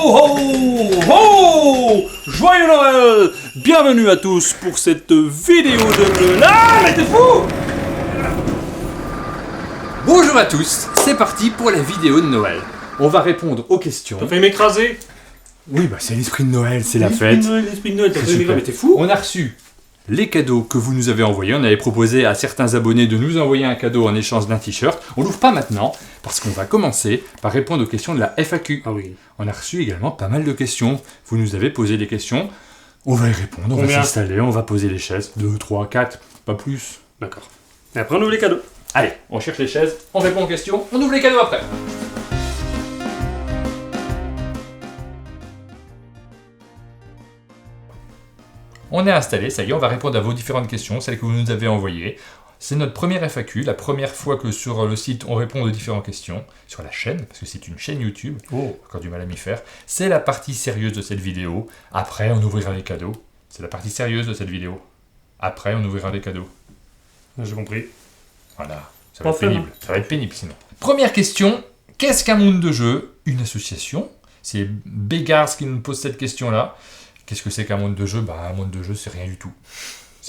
Ho ho ho! Joyeux Noël! Bienvenue à tous pour cette vidéo de... Ah, mais t'es fou! Bonjour à tous, c'est parti pour la vidéo de Noël. On va répondre aux questions. T'as failli m'écraser? Oui, bah c'est l'esprit de Noël, c'est la L'esprit fête. de Noël, l'esprit de Noël, t'as C'est failli super. m'écraser, mais t'es fou? On a reçu les cadeaux que vous nous avez envoyés. On avait proposé à certains abonnés de nous envoyer un cadeau en échange d'un t-shirt. On l'ouvre pas maintenant, parce qu'on va commencer par répondre aux questions de la FAQ. Ah oui. On a reçu également pas mal de questions. Vous nous avez posé des questions. On va y répondre, on Combien? va s'installer, on va poser les chaises. 2, 3, 4, pas plus. D'accord. Et après on ouvre les cadeaux. Allez, on cherche les chaises, on répond aux questions, on ouvre les cadeaux après. On est installé, ça y est, on va répondre à vos différentes questions, celles que vous nous avez envoyées. C'est notre première FAQ, la première fois que sur le site on répond aux différentes questions, sur la chaîne, parce que c'est une chaîne YouTube, Oh. encore du mal à m'y faire. C'est la partie sérieuse de cette vidéo, après on ouvrira les cadeaux. C'est la partie sérieuse de cette vidéo. Après on ouvrira les cadeaux. J'ai compris. Voilà, ça Pas va être fait, pénible. Ça va être pénible sinon. Première question, qu'est-ce qu'un monde de jeu? Une association? C'est Begars qui nous pose cette question-là. Qu'est-ce que c'est qu'un monde de jeu? Un monde de jeu, c'est rien du tout.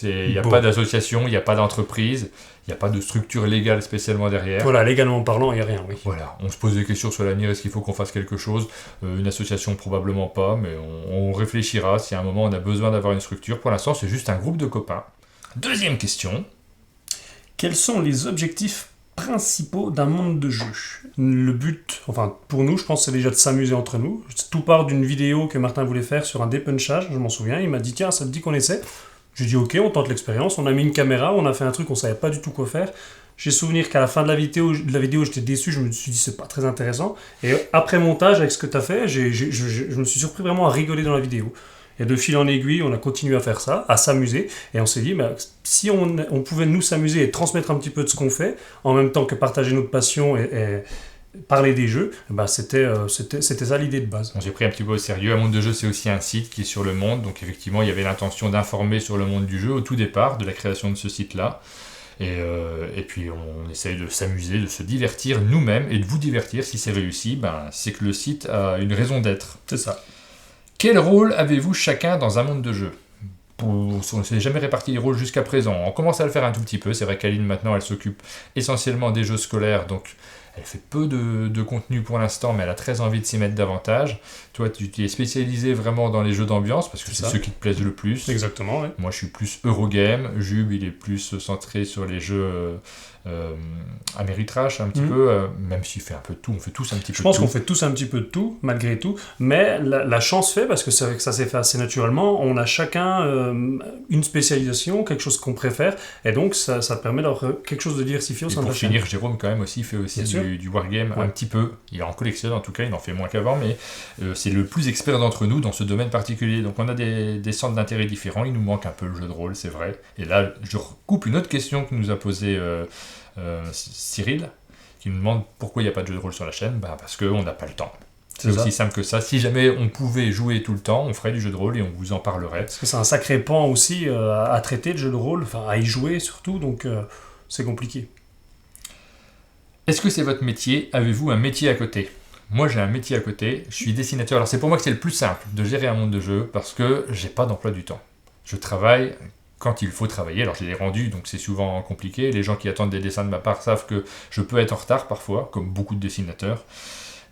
Il n'y a Bon. pas d'association, il n'y a pas d'entreprise, il n'y a pas de structure légale spécialement derrière. Voilà, légalement parlant, il n'y a rien, oui. Voilà, on se pose des questions sur l'avenir, est-ce qu'il faut qu'on fasse quelque chose? Une association, probablement pas, mais on réfléchira si à un moment on a besoin d'avoir une structure. Pour l'instant, c'est juste un groupe de copains. Deuxième question. Quels sont les objectifs principaux d'un monde de jeu? Le but, enfin pour nous, je pense, c'est déjà de s'amuser entre nous. Tout part d'une vidéo que Martin voulait faire sur un dépunchage, je m'en souviens. Il m'a dit, tiens, ça te dit qu'on essaie? J'ai dit, ok, on tente l'expérience. On a mis une caméra, on a fait un truc, on savait pas du tout quoi faire. J'ai souvenir qu'à la fin de la vidéo, j'étais déçu, je me suis dit, c'est pas très intéressant. Et après montage, avec ce que tu as fait, je me suis surpris vraiment à rigoler dans la vidéo. Et de fil en aiguille, on a continué à faire ça, à s'amuser. Et on s'est dit, si on pouvait nous s'amuser et transmettre un petit peu de ce qu'on fait, en même temps que partager notre passion et parler des jeux, c'était ça l'idée de base. Bon, j'ai pris un petit peu au sérieux. Un monde de jeu, c'est aussi un site qui est sur le monde. Donc effectivement, il y avait l'intention d'informer sur le monde du jeu au tout départ de la création de ce site-là. Et puis on essaye de s'amuser, de se divertir nous-mêmes et de vous divertir. Si c'est réussi, c'est que le site a une raison d'être. C'est ça. Quel rôle avez-vous chacun dans un monde de jeu? On ne s'est jamais réparti les rôles jusqu'à présent. On commence à le faire un tout petit peu. C'est vrai qu'Aline, maintenant, elle s'occupe essentiellement des jeux scolaires. Donc elle fait peu de contenu pour l'instant, mais elle a très envie de s'y mettre davantage. Toi, tu t'es spécialisé vraiment dans les jeux d'ambiance, parce que c'est ça. ceux qui te plaisent le plus. Exactement, ouais. Moi, je suis plus Eurogame. Jube, il est plus centré sur les jeux Ameritrash, un petit peu, même s'il fait un peu de tout. On fait tous un petit peu de tout. Je pense qu'on fait tous un petit peu de tout, malgré tout. Mais la chance fait, parce que c'est vrai que ça s'est fait assez naturellement, on a chacun une spécialisation, quelque chose qu'on préfère, et donc ça permet d'avoir quelque chose de diversifié au Et sein de pour la chaîne. finir, Jérôme, quand même, aussi fait aussi Bien sûr. du wargame Ouais. un petit peu. Il en collectionne, en tout cas, il en fait moins qu'avant, mais c'est le plus expert d'entre nous dans ce domaine particulier. Donc on a des centres d'intérêt différents. Il nous manque un peu le jeu de rôle, c'est vrai. Et là, je recoupe une autre question que nous a posée Cyril, qui nous demande pourquoi il n'y a pas de jeu de rôle sur la chaîne. Parce qu'on n'a pas le temps. C'est ça. aussi simple que ça. Si jamais on pouvait jouer tout le temps, on ferait du jeu de rôle et on vous en parlerait. Parce que c'est un sacré pan aussi à traiter, le jeu de rôle, enfin à y jouer surtout, donc c'est compliqué. Est-ce que c'est votre métier? Avez-vous un métier à côté? Moi, j'ai un métier à côté. Je suis dessinateur. Alors, c'est pour moi que c'est le plus simple de gérer un monde de jeu parce que j'ai pas d'emploi du temps. Je travaille quand il faut travailler. Alors, j'ai des rendus, donc c'est souvent compliqué. Les gens qui attendent des dessins de ma part savent que je peux être en retard parfois, comme beaucoup de dessinateurs.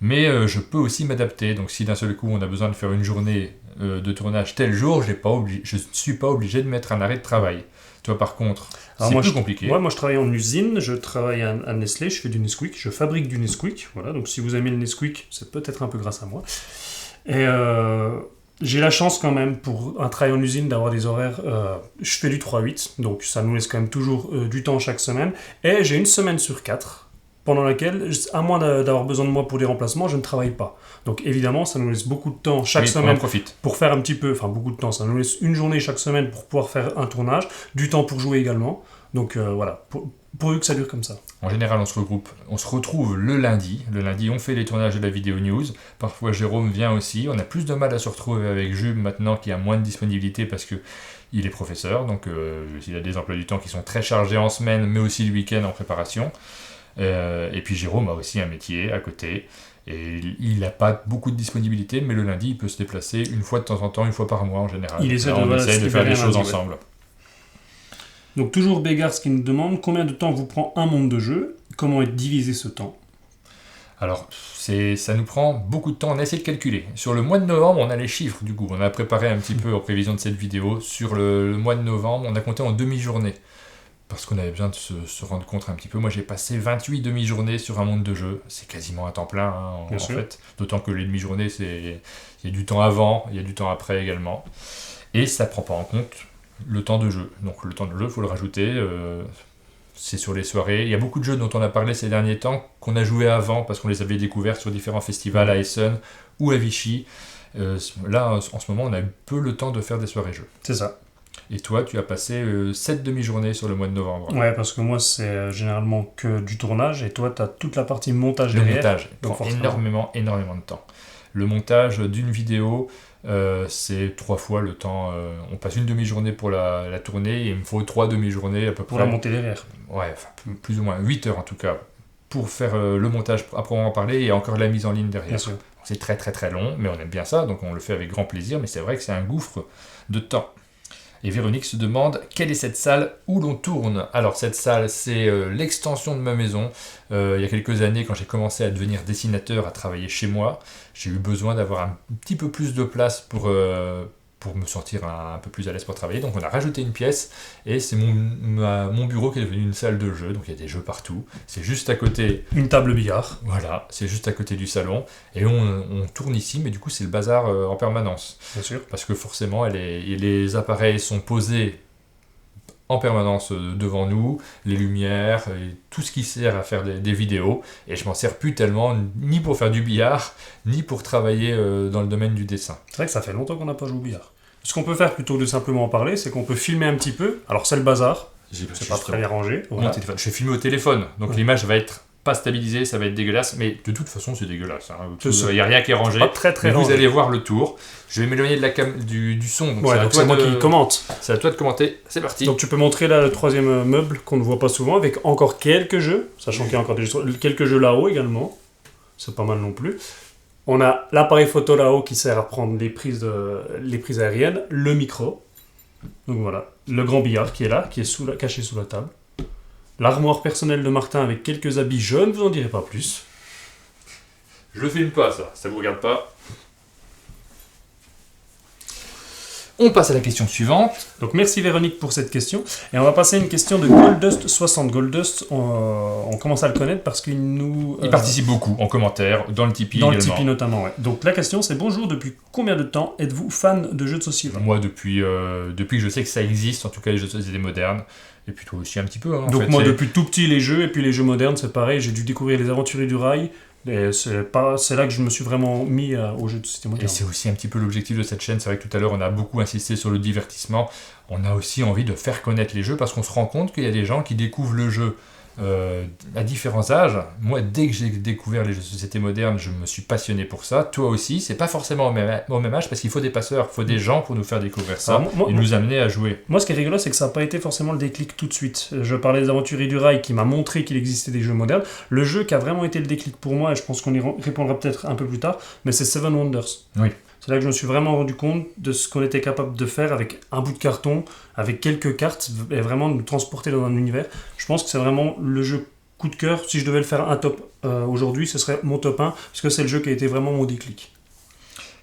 Mais je peux aussi m'adapter. Donc, si d'un seul coup, on a besoin de faire une journée de tournage tel jour, je ne suis pas obligé de mettre un arrêt de travail. Toi, par contre, c'est plus compliqué. Moi, je travaille en usine, je travaille à Nestlé, je fais du Nesquik, je fabrique du Nesquik. Voilà, donc si vous aimez le Nesquik, c'est peut-être un peu grâce à moi. Et j'ai la chance quand même, pour un travail en usine, d'avoir des horaires... je fais du 3-8, donc ça nous laisse quand même toujours du temps chaque semaine. Et j'ai une semaine sur 4, pendant laquelle, à moins d'avoir besoin de moi pour des remplacements, je ne travaille pas. Donc évidemment, ça nous laisse beaucoup de temps chaque semaine pour faire un petit peu, enfin beaucoup de temps, ça nous laisse une journée chaque semaine pour pouvoir faire un tournage, du temps pour jouer également. Donc voilà, pourvu que ça dure comme ça. En général, on se retrouve le lundi. Le lundi, on fait les tournages de la vidéo news. Parfois, Jérôme vient aussi. On a plus de mal à se retrouver avec Jules maintenant qui a moins de disponibilité parce que il est professeur. Donc, il a des emplois du temps qui sont très chargés en semaine, mais aussi le week-end en préparation. Et puis Jérôme a aussi un métier à côté. Et il n'a pas beaucoup de disponibilité, mais le lundi, il peut se déplacer une fois de temps en temps, une fois par mois en général. Il Donc essaie là, de- on voilà, essaie se de faire des libérer un choses lundi, ouais. ensemble. Donc toujours Bégars qui nous demande combien de temps vous prend un monde de jeu, comment est divisé ce temps. Alors, ça nous prend beaucoup de temps, on a essayé de calculer. Sur le mois de novembre, on a les chiffres du coup. On a préparé un petit peu en prévision de cette vidéo. Sur le mois de novembre, on a compté en demi-journée. Parce qu'on avait besoin de se rendre compte un petit peu. Moi, j'ai passé 28 demi-journées sur un monde de jeu. C'est quasiment un temps plein, hein, Bien en sûr. fait. D'autant que les demi-journées, il y a du temps avant, il y a du temps après également. Et ça ne prend pas en compte le temps de jeu. Donc le temps de jeu, il faut le rajouter. C'est sur les soirées. Il y a beaucoup de jeux dont on a parlé ces derniers temps qu'on a joué avant parce qu'on les avait découverts sur différents festivals à Essen ou à Vichy. Là, en ce moment, on a eu peu le temps de faire des soirées jeux. C'est ça. Et toi, tu as passé 7 demi-journées sur le mois de novembre. Ouais, parce que moi c'est généralement que du tournage et toi tu as toute la partie montage Le derrière. montage donc prend forcément. énormément de temps. Le montage d'une vidéo, c'est 3 fois le temps. On passe une demi-journée pour la tournée et il me faut 3 demi-journées à peu Pour près. la montée derrière. Ouais, enfin, plus ou moins 8 heures en tout cas, pour faire le montage à proprement parler et encore la mise en ligne derrière. Bien sûr. C'est très très très long, mais on aime bien ça, donc on le fait avec grand plaisir, mais c'est vrai que c'est un gouffre de temps. Et Véronique se demande, quelle est cette salle où l'on tourne? Alors cette salle, c'est l'extension de ma maison. Il y a quelques années, quand j'ai commencé à devenir dessinateur, à travailler chez moi, j'ai eu besoin d'avoir un petit peu plus de place pour me sentir un peu plus à l'aise pour travailler. Donc on a rajouté une pièce, et c'est mon bureau qui est devenu une salle de jeu, donc il y a des jeux partout. C'est juste à côté. Une table billard. Voilà, c'est juste à côté du salon, et on tourne ici, mais du coup c'est le bazar en permanence. Bien sûr. Parce que forcément, les appareils sont posés en permanence devant nous, les lumières, et tout ce qui sert à faire des vidéos, et je m'en sers plus tellement, ni pour faire du billard, ni pour travailler dans le domaine du dessin. C'est vrai que ça fait longtemps qu'on n'a pas joué au billard. Ce qu'on peut faire plutôt que de simplement en parler, c'est qu'on peut filmer un petit peu. Alors c'est le bazar, c'est pas très bien rangé. Voilà. Mon téléphone. Je vais filmer au téléphone, donc Ouais. l'image va être pas stabilisée, ça va être dégueulasse, mais de toute façon c'est dégueulasse. C'est ça. Il n'y a rien qui est rangé. Pas très très Mais vous rangé. allez voir le tour. Je vais m'éloigner de du son, donc Ouais, c'est à donc toi c'est moi qui commente. c'est à toi de commenter. C'est parti. Donc tu peux montrer là le troisième meuble qu'on ne voit pas souvent avec encore quelques jeux, sachant qu'il y a encore quelques jeux là-haut également. C'est pas mal non plus. On a l'appareil photo là-haut qui sert à prendre les prises aériennes, le micro. Donc voilà, le grand billard qui est là, qui est caché sous la table. L'armoire personnelle de Martin avec quelques habits, je ne vous en dirai pas plus. Je le filme pas, ça vous regarde pas. On passe à la question suivante. Donc merci Véronique pour cette question. Et on va passer à une question de Goldust60. Goldust, on commence à le connaître parce qu'il nous... Il participe beaucoup en commentaire, dans le Tipeee dans le également. Tipeee notamment, ouais. Donc la question c'est bonjour, depuis combien de temps êtes-vous fan de jeux de société? Moi, depuis que je sais que ça existe, en tout cas les jeux de société modernes, et puis toi aussi un petit peu. Hein, en Donc fait, moi c'est- depuis tout petit les jeux, et puis les jeux modernes c'est pareil, j'ai dû découvrir les Aventuriers du Rail, et c'est là que je me suis vraiment mis aux jeux de société Et modernes. c'est aussi un petit peu l'objectif de cette chaîne. C'est vrai que tout à l'heure, on a beaucoup insisté sur le divertissement. On a aussi envie de faire connaître les jeux parce qu'on se rend compte qu'il y a des gens qui découvrent le jeu à différents âges. Moi, dès que j'ai découvert les jeux de société modernes, je me suis passionné pour ça. Toi aussi, c'est pas forcément au même âge parce qu'il faut des passeurs, il faut des gens pour nous faire découvrir ça Alors, moi- et nous amener à jouer. Moi, ce qui est rigolo, c'est que ça n'a pas été forcément le déclic tout de suite. Je parlais des Aventuriers du Rail qui m'a montré qu'il existait des jeux modernes. Le jeu qui a vraiment été le déclic pour moi, et je pense qu'on y répondra peut-être un peu plus tard, mais c'est Seven Wonders. Oui. C'est là que je me suis vraiment rendu compte de ce qu'on était capable de faire avec un bout de carton, avec quelques cartes, et vraiment de nous transporter dans un univers. Je pense que c'est vraiment le jeu coup de cœur. Si je devais le faire un top aujourd'hui, ce serait mon top 1, parce que c'est le jeu qui a été vraiment mon déclic.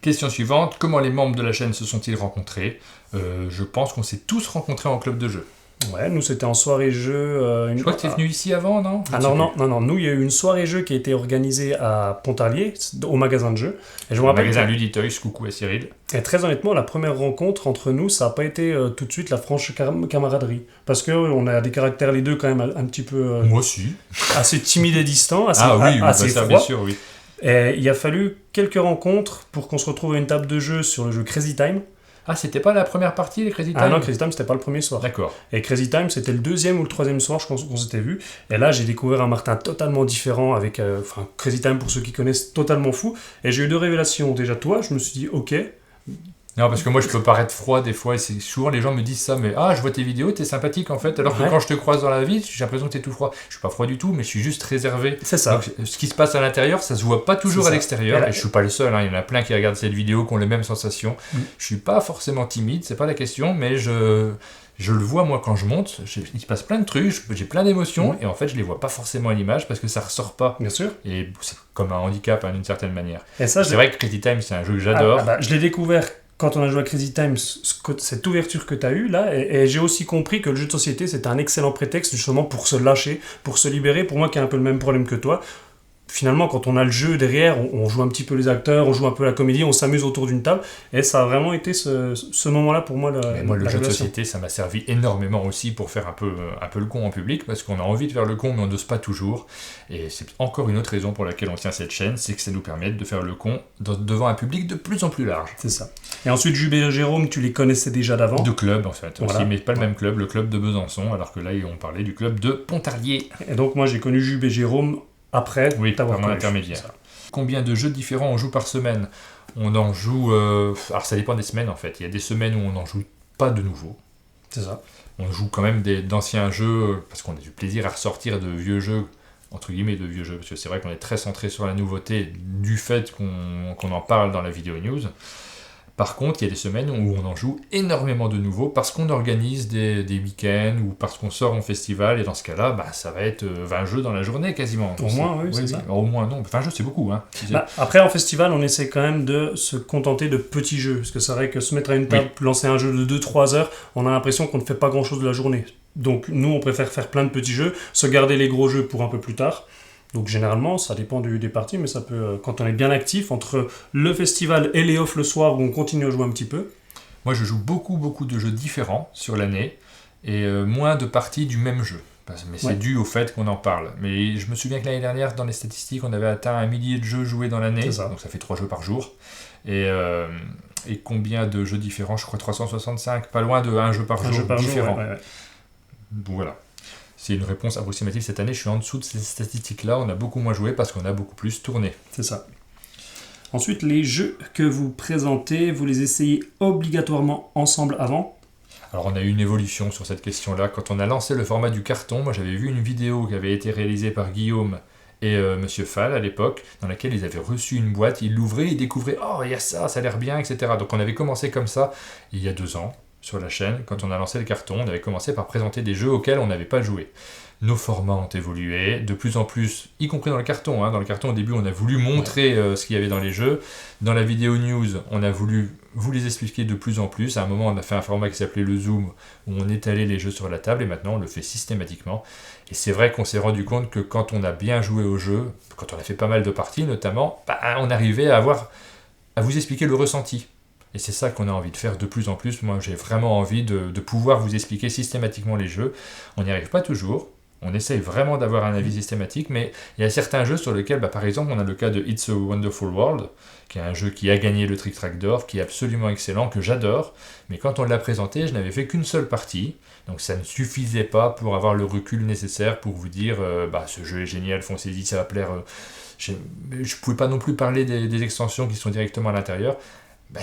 Question suivante, comment les membres de la chaîne se sont-ils rencontrés? Je pense qu'on s'est tous rencontrés en club de jeu. Ouais, nous c'était en soirée jeu. Je crois que tu es venu ici avant, non? Ah non, nous il y a eu une soirée jeu qui a été organisée à Pontarlier, au magasin de jeux. Et je me rappelle, Magasin Luditoys, coucou à Cyril. et très honnêtement, la première rencontre entre nous, ça n'a pas été tout de suite la franche camaraderie. Parce qu'on a des caractères les deux quand même un petit peu Moi aussi. assez timides et distants, assez, Ah oui, assez ça, froids. bien sûr, oui. Et il a fallu quelques rencontres pour qu'on se retrouve à une table de jeu sur le jeu Crazy Time. Ah, c'était pas la première partie, les Crazy Time? Ah non, Crazy Time c'était pas le premier soir. D'accord. Et Crazy Time, c'était le deuxième ou le troisième soir, je pense qu'on s'était vu. Et là, j'ai découvert un Martin totalement différent, avec Crazy Time, pour ceux qui connaissent, totalement fou. Et j'ai eu deux révélations. Déjà, toi, je me suis dit, ok, Non, parce que moi je peux paraître froid des fois, et c'est souvent les gens me disent ça, mais je vois tes vidéos, t'es sympathique en fait, alors que quand je te croise dans la vie, j'ai l'impression que t'es tout froid. Je suis pas froid du tout, mais je suis juste réservé. C'est ça. Donc, ce qui se passe à l'intérieur, ça se voit pas toujours à l'extérieur, et je suis pas le seul, hein, il y en a plein qui regardent cette vidéo, qui ont les mêmes sensations. Je suis pas forcément timide, c'est pas la question, mais je le vois moi quand je monte, il se passe plein de trucs, j'ai plein d'émotions, et en fait je les vois pas forcément à l'image parce que ça ressort pas. Bien sûr. Et c'est comme un handicap d'une certaine manière. Et ça, c'est vrai que Crazy Time c'est un jeu que j'adore. Je l'ai découvert quand on a joué à Crazy Time, cette ouverture que tu as eue là, et j'ai aussi compris que le jeu de société c'était un excellent prétexte justement pour se lâcher, pour se libérer. Pour moi qui ai un peu le même problème que toi, finalement, quand on a le jeu derrière, on joue un petit peu les acteurs, on joue un peu la comédie, on s'amuse autour d'une table. Et ça a vraiment été ce moment-là pour moi. Le jeu de société, ça m'a servi énormément aussi pour faire un peu le con en public, parce qu'on a envie de faire le con, mais on n'ose pas toujours. Et c'est encore une autre raison pour laquelle on tient cette chaîne, c'est que ça nous permet de faire le con devant un public de plus en plus large. C'est ça. Et ensuite, Jube et Jérôme, tu les connaissais déjà d'avant. De club, en fait, aussi, mais pas le même club, le club de Besançon, alors que là, on parlait du club de Pontarlier. Et donc, moi, j'ai connu Jube et Jérôme après t'avoir connu. Intermédiaire. Combien de jeux différents on joue par semaine? On en joue... Alors ça dépend des semaines en fait. Il y a des semaines où on n'en joue pas de nouveau. C'est ça. On joue quand même d'anciens jeux parce qu'on a du plaisir à ressortir de vieux jeux, entre guillemets de vieux jeux, parce que c'est vrai qu'on est très centré sur la nouveauté du fait qu'on en parle dans la vidéo news. Par contre, il y a des semaines où on en joue énormément de nouveaux parce qu'on organise des week-ends ou parce qu'on sort en festival, et dans ce cas-là, ça va être 20 jeux dans la journée quasiment. Au moins, oui, c'est ça. Au moins, non. 20 jeux, c'est beaucoup. Hein. Après, en festival, on essaie quand même de se contenter de petits jeux. Parce que c'est vrai que se mettre à une table, lancer un jeu de 2-3 heures, on a l'impression qu'on ne fait pas grand-chose de la journée. Donc, nous, on préfère faire plein de petits jeux, se garder les gros jeux pour un peu plus tard. Donc généralement, ça dépend des parties, mais ça peut, quand on est bien actif, entre le festival et les off le soir où on continue à jouer un petit peu. Moi, je joue beaucoup de jeux différents sur l'année, et moins de parties du même jeu. Mais c'est dû au fait qu'on en parle. Mais je me souviens que l'année dernière, dans les statistiques, on avait atteint 1 millier de jeux joués dans l'année, donc ça fait 3 jeux par jour. Et combien de jeux différents? Je crois 365, pas loin de 1 jeu par jour différent. Donc voilà. C'est une réponse approximative. Cette année, je suis en dessous de ces statistiques-là. On a beaucoup moins joué parce qu'on a beaucoup plus tourné. C'est ça. Ensuite, les jeux que vous présentez, vous les essayez obligatoirement ensemble avant? Alors, on a eu une évolution sur cette question-là. Quand on a lancé le format du carton, moi, j'avais vu une vidéo qui avait été réalisée par Guillaume et Monsieur Fall à l'époque, dans laquelle ils avaient reçu une boîte, ils l'ouvraient, ils découvraient « Oh, il y a ça a l'air bien, etc. » Donc, on avait commencé comme ça il y a 2 ans. Sur la chaîne, quand on a lancé le carton, on avait commencé par présenter des jeux auxquels on n'avait pas joué. Nos formats ont évolué, de plus en plus, y compris dans le carton. Dans le carton, au début, on a voulu montrer ce qu'il y avait dans les jeux. Dans la vidéo news, on a voulu vous les expliquer de plus en plus. À un moment, on a fait un format qui s'appelait le Zoom, où on étalait les jeux sur la table, et maintenant, on le fait systématiquement. Et c'est vrai qu'on s'est rendu compte que quand on a bien joué au jeu, quand on a fait pas mal de parties notamment, on arrivait à vous expliquer le ressenti. Et c'est ça qu'on a envie de faire de plus en plus. Moi, j'ai vraiment envie de pouvoir vous expliquer systématiquement les jeux. On n'y arrive pas toujours. On essaye vraiment d'avoir un avis systématique, mais il y a certains jeux sur lesquels, par exemple, on a le cas de It's a Wonderful World, qui est un jeu qui a gagné le Trick Track d'or, qui est absolument excellent, que j'adore. Mais quand on l'a présenté, je n'avais fait qu'une seule partie. Donc ça ne suffisait pas pour avoir le recul nécessaire pour vous dire ce jeu est génial, foncez-y, ça va plaire. Je ne pouvais pas non plus parler des extensions qui sont directement à l'intérieur.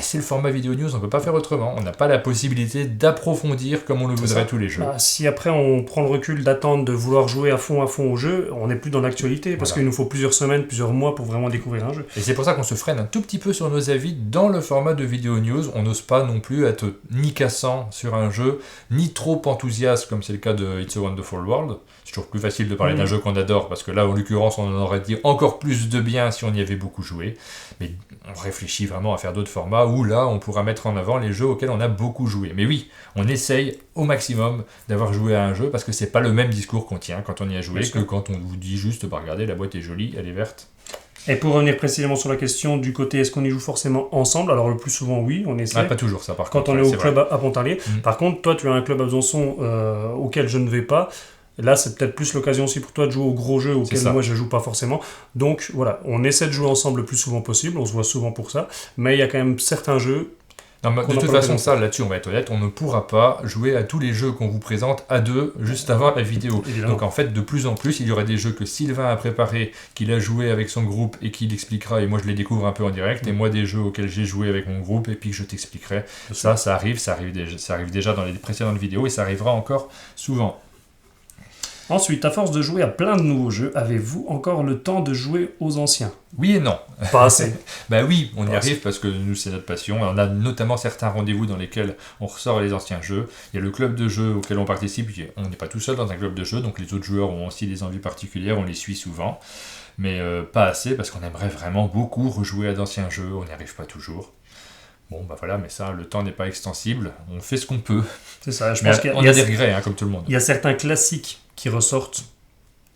C'est le format vidéo news, on ne peut pas faire autrement. On n'a pas la possibilité d'approfondir comme on le voudrait tous les jeux. Si après on prend le recul d'attendre, de vouloir jouer à fond au jeu, on n'est plus dans l'actualité, parce qu'il nous faut plusieurs semaines, plusieurs mois pour vraiment découvrir un jeu. Et c'est pour ça qu'on se freine un tout petit peu sur nos avis dans le format de vidéo news. On n'ose pas non plus être ni cassant sur un jeu, ni trop enthousiaste comme c'est le cas de It's a Wonderful World. C'est toujours plus facile de parler d'un jeu qu'on adore, parce que là, en l'occurrence, on en aurait dit encore plus de bien si on y avait beaucoup joué. Mais on réfléchit vraiment à faire d'autres formats où là, on pourra mettre en avant les jeux auxquels on a beaucoup joué. Mais oui, on essaye au maximum d'avoir joué à un jeu, parce que c'est pas le même discours qu'on tient quand on y a joué que quand on vous dit juste, regardez, la boîte est jolie, elle est verte. Et pour revenir précisément sur la question du côté, est-ce qu'on y joue forcément ensemble? Alors le plus souvent, oui, on essaie. Pas toujours ça, par contre. Quand on est au club à Pontarlier. Par contre, toi, tu as un club à Besançon auquel je ne vais pas. Là, c'est peut-être plus l'occasion aussi pour toi de jouer aux gros jeux auxquels moi je joue pas forcément. Donc voilà, on essaie de jouer ensemble le plus souvent possible, on se voit souvent pour ça, mais il y a quand même certains jeux, Non, mais qu'on de n'a toute pas façon, l'occasion. ça, là-dessus, on va être honnête, on ne pourra pas jouer à tous les jeux qu'on vous présente à deux juste avant la vidéo. Évidemment. Donc en fait, de plus en plus, il y aura des jeux que Sylvain a préparés, qu'il a joué avec son groupe et qu'il expliquera, et moi je les découvre un peu en direct, et moi des jeux auxquels j'ai joué avec mon groupe et puis que je t'expliquerai. Ça arrive déjà dans les précédentes vidéos et ça arrivera encore souvent. Ensuite, à force de jouer à plein de nouveaux jeux, avez-vous encore le temps de jouer aux anciens? Oui et non. Pas assez. Bah oui, on y Pas arrive assez. parce que nous c'est notre passion. On a notamment certains rendez-vous dans lesquels on ressort les anciens jeux. Il y a le club de jeux auquel on participe. On n'est pas tout seul dans un club de jeux, donc les autres joueurs ont aussi des envies particulières, on les suit souvent. Mais pas assez parce qu'on aimerait vraiment beaucoup rejouer à d'anciens jeux, on n'y arrive pas toujours. Bon bah voilà, mais ça, le temps n'est pas extensible, on fait ce qu'on peut. C'est ça, je Mais pense qu'il on a des regrets, hein, comme tout le monde. il y a certains classiques qui ressortent.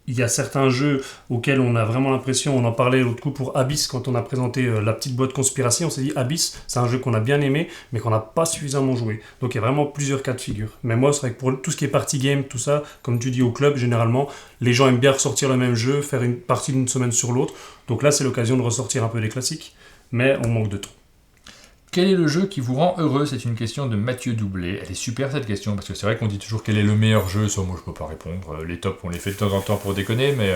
Il y a certains jeux auxquels on a vraiment l'impression, on en parlait l'autre coup pour Abyss, quand on a présenté la petite boîte conspiration, on s'est dit Abyss, c'est un jeu qu'on a bien aimé, mais qu'on n'a pas suffisamment joué. Donc il y a vraiment plusieurs cas de figure. Mais moi, c'est vrai que pour tout ce qui est party game, tout ça, comme tu dis au club, généralement, les gens aiment bien ressortir le même jeu, faire une partie d'une semaine sur l'autre. Donc là, c'est l'occasion de ressortir un peu des classiques, mais on manque de temps. Quel est le jeu qui vous rend heureux? C'est une question de Mathieu Doublé. Elle est super cette question, parce que c'est vrai qu'on dit toujours quel est le meilleur jeu, ça moi je peux pas répondre. Les tops on les fait de temps en temps pour déconner, mais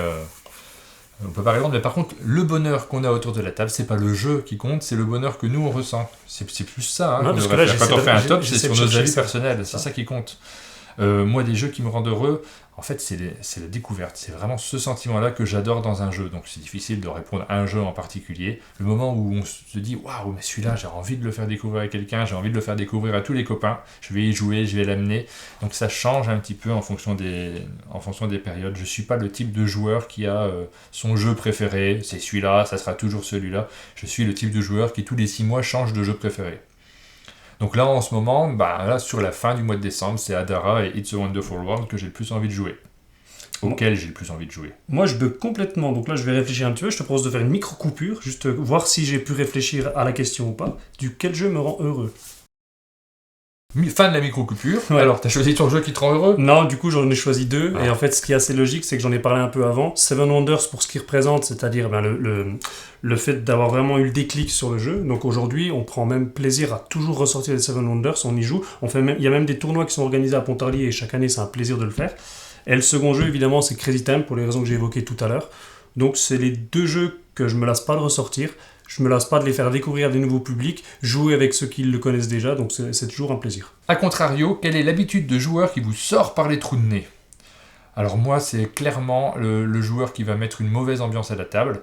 on peut pas répondre. Mais par contre, le bonheur qu'on a autour de la table, c'est pas le jeu qui compte, c'est le bonheur que nous on ressent. C'est plus ça, hein, Ouais, qu'on parce devrait que là, faire. Quand on fait un top, c'est j'essaie sur de nos chercher avis ça. personnels, c'est ça qui compte. Moi, des jeux qui me rendent heureux, en fait, c'est la découverte. C'est vraiment ce sentiment-là que j'adore dans un jeu. Donc, c'est difficile de répondre à un jeu en particulier. Le moment où on se dit, waouh, mais celui-là, j'ai envie de le faire découvrir à quelqu'un, j'ai envie de le faire découvrir à tous les copains, je vais y jouer, je vais l'amener. Donc, ça change un petit peu en fonction des périodes. Je suis pas le type de joueur qui a son jeu préféré, c'est celui-là, ça sera toujours celui-là. Je suis le type de joueur qui, tous les 6 mois, change de jeu préféré. Donc là, en ce moment, là, sur la fin du mois de décembre, c'est Hadara et It's a Wonderful World que j'ai le plus envie de jouer. Auquel j'ai le plus envie de jouer. Moi, je bug complètement. Donc là, je vais réfléchir un petit peu. Je te propose de faire une micro-coupure, juste voir si j'ai pu réfléchir à la question ou pas. Quel jeu me rend heureux? Fan de la micro-coupure. Ouais. Alors, t'as choisi ton jeu qui te rend heureux? Non, du coup, j'en ai choisi 2. Ah. Et en fait, ce qui est assez logique, c'est que j'en ai parlé un peu avant. Seven Wonders, pour ce qu'il représente, c'est-à-dire le fait d'avoir vraiment eu le déclic sur le jeu. Donc aujourd'hui, on prend même plaisir à toujours ressortir les Seven Wonders. On y joue. Il y a même des tournois qui sont organisés à Pontarlier et chaque année, c'est un plaisir de le faire. Et le second jeu, évidemment, c'est Crazy Time, pour les raisons que j'ai évoquées tout à l'heure. Donc, c'est les 2 jeux que je me lasse pas de ressortir. Je me lasse pas de les faire découvrir à des nouveaux publics, jouer avec ceux qui le connaissent déjà, donc c'est toujours un plaisir. A contrario, quelle est l'habitude de joueur qui vous sort par les trous de nez? Alors moi, c'est clairement le joueur qui va mettre une mauvaise ambiance à la table.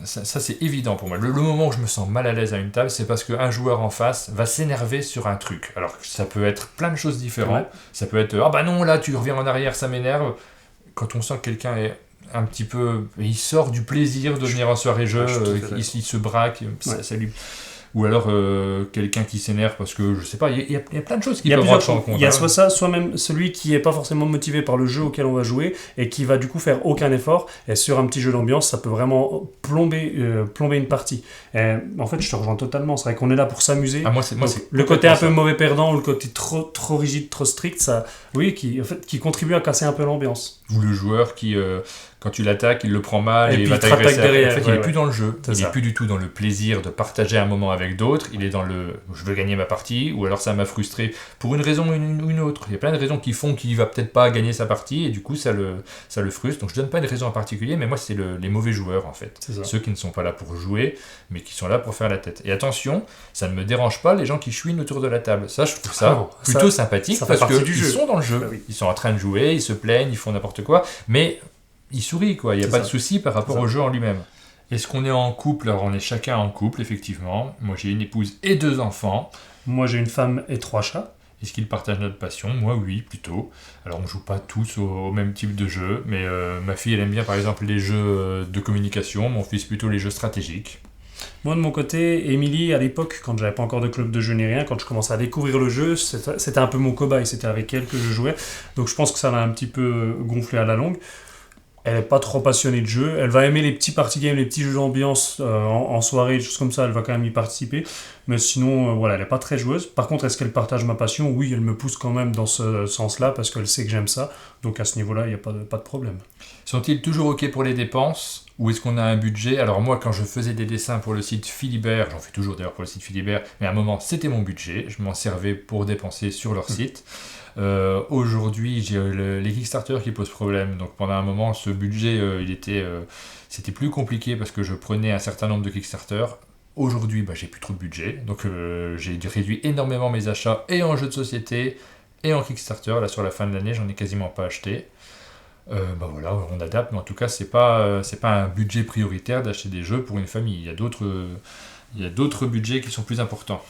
Ça, c'est évident pour moi. Le moment où je me sens mal à l'aise à une table, c'est parce qu'un joueur en face va s'énerver sur un truc. Alors ça peut être plein de choses différentes. Ouais. Ça peut être « Ah bah non, là, tu reviens en arrière, ça m'énerve ». Quand on sent que quelqu'un est un petit peu... Il sort du plaisir de venir en soirée jeu, il se braque, ça lui... Ou alors quelqu'un qui s'énerve parce que, je sais pas, il y a plein de choses qui peuvent rentrer en compte. Il y a soit ça, soit même celui qui est pas forcément motivé par le jeu auquel on va jouer et qui va du coup faire aucun effort. Et sur un petit jeu d'ambiance, ça peut vraiment plomber une partie. Et, en fait, je te rejoins totalement. C'est vrai qu'on est là pour s'amuser. Ah, moi, c'est le côté un peu mauvais perdant ou le côté trop rigide, trop strict, ça, oui, qui contribue à casser un peu l'ambiance. Ou le joueur qui, quand tu l'attaques, il le prend mal et il va t'agresser derrière. En fait, il n'est plus dans le jeu. Il n'est plus du tout dans le plaisir de partager un moment avec d'autres. Il est dans le je veux gagner ma partie, ou alors ça m'a frustré pour une raison ou une autre. Il y a plein de raisons qui font qu'il va peut-être pas gagner sa partie et du coup ça le frustre. Donc je donne pas une raison en particulier, mais moi c'est les mauvais joueurs en fait. Ceux qui ne sont pas là pour jouer, mais qui sont là pour faire la tête. Et attention, ça ne me dérange pas les gens qui chouinent autour de la table. Ça, je trouve ça plutôt sympathique parce qu'ils sont dans le jeu. Bah oui. Ils sont en train de jouer, ils se plaignent, ils font n'importe quoi, mais ils sourient quoi. Il n'y a pas de souci par rapport au jeu en lui-même. Est-ce qu'on est en couple? Alors on est chacun en couple, effectivement. Moi j'ai une épouse et 2 enfants. Moi j'ai une femme et 3 chats. Est-ce qu'ils partagent notre passion? Moi oui, plutôt. Alors on joue pas tous au même type de jeu, mais ma fille elle aime bien par exemple les jeux de communication, mon fils plutôt les jeux stratégiques. Moi de mon côté, Émilie, à l'époque, quand j'avais pas encore de club de jeu ni rien, quand je commençais à découvrir le jeu, c'était un peu mon cobaye, c'était avec elle que je jouais. Donc je pense que ça l'a un petit peu gonflé à la longue. Elle n'est pas trop passionnée de jeu. Elle va aimer les petits party games, les petits jeux d'ambiance en soirée, des choses comme ça. Elle va quand même y participer. Mais sinon, voilà, elle n'est pas très joueuse. Par contre, est-ce qu'elle partage ma passion? Oui, elle me pousse quand même dans ce sens-là parce qu'elle sait que j'aime ça. Donc à ce niveau-là, il n'y a pas de problème. Sont-ils toujours OK pour les dépenses? ou est-ce qu'on a un budget? Alors moi, quand je faisais des dessins pour le site Philibert, j'en fais toujours d'ailleurs pour le site Philibert, mais à un moment, c'était mon budget, je m'en servais pour dépenser sur leur site. Aujourd'hui, j'ai les Kickstarter qui posent problème, donc pendant un moment, ce budget, c'était plus compliqué parce que je prenais un certain nombre de Kickstarter. Aujourd'hui, j'ai plus trop de budget, donc j'ai réduit énormément mes achats et en jeux de société et en Kickstarter. Là, sur la fin de l'année, j'en ai quasiment pas acheté. Voilà, on adapte, mais en tout cas, c'est pas un budget prioritaire d'acheter des jeux pour une famille. Il y a d'autres budgets qui sont plus importants.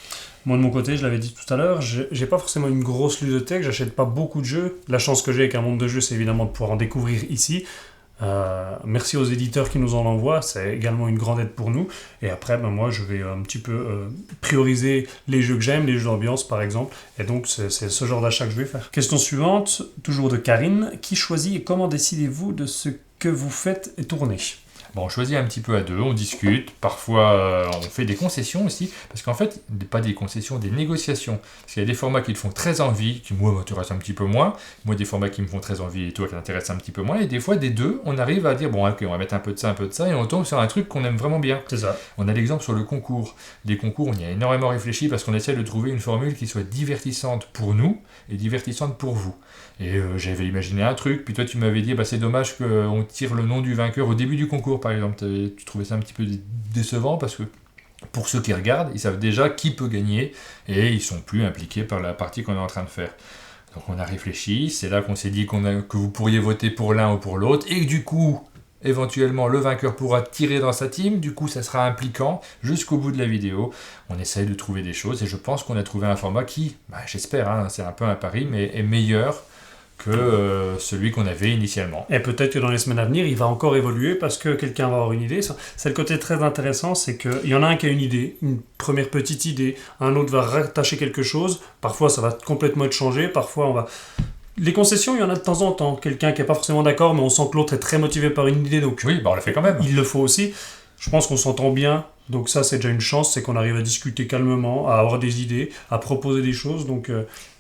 Moi de mon côté, je l'avais dit tout à l'heure, j'ai pas forcément une grosse ludothèque, j'achète pas beaucoup de jeux. La chance que j'ai avec un monde de jeux, c'est évidemment de pouvoir en découvrir ici. Merci aux éditeurs qui nous en envoient, c'est également une grande aide pour nous. Et après, moi, je vais un petit peu prioriser les jeux que j'aime, les jeux d'ambiance par exemple. Et donc, c'est ce genre d'achat que je vais faire. Question suivante, toujours de Karine. Qui choisit et comment décidez-vous de ce que vous faites et tournez? Bon, on choisit un petit peu à deux, on discute, parfois on fait des concessions aussi, parce qu'en fait, pas des concessions, des négociations. Parce qu'il y a des formats qui te font très envie, qui moi m'intéressent un petit peu moins, moi des formats qui me font très envie et toi qui t'intéressent un petit peu moins, et des fois des deux, on arrive à dire, bon ok, on va mettre un peu de ça, et on tombe sur un truc qu'on aime vraiment bien. C'est ça. On a l'exemple sur le concours. Les concours, on y a énormément réfléchi parce qu'on essaie de trouver une formule qui soit divertissante pour nous et divertissante pour vous. Et j'avais imaginé un truc, puis toi tu m'avais dit c'est dommage qu'on tire le nom du vainqueur au début du concours par exemple. Tu trouvais ça un petit peu décevant parce que pour ceux qui regardent, ils savent déjà qui peut gagner et ils sont plus impliqués par la partie qu'on est en train de faire. Donc on a réfléchi, c'est là qu'on s'est dit que vous pourriez voter pour l'un ou pour l'autre et que du coup, éventuellement le vainqueur pourra tirer dans sa team, du coup ça sera impliquant jusqu'au bout de la vidéo. On essaye de trouver des choses et je pense qu'on a trouvé un format qui, j'espère, c'est un peu un pari, mais est meilleur que celui qu'on avait initialement. Et peut-être que dans les semaines à venir, il va encore évoluer parce que quelqu'un va avoir une idée. C'est le côté très intéressant, c'est qu'il y en a un qui a une idée, une première petite idée, un autre va rattacher quelque chose, parfois ça va complètement être changé, parfois on va... Les concessions, il y en a de temps en temps. Quelqu'un qui n'est pas forcément d'accord, mais on sent que l'autre est très motivé par une idée, donc oui, on l'a fait quand même. Il le faut aussi. Je pense qu'on s'entend bien, donc ça c'est déjà une chance, c'est qu'on arrive à discuter calmement, à avoir des idées, à proposer des choses. Donc,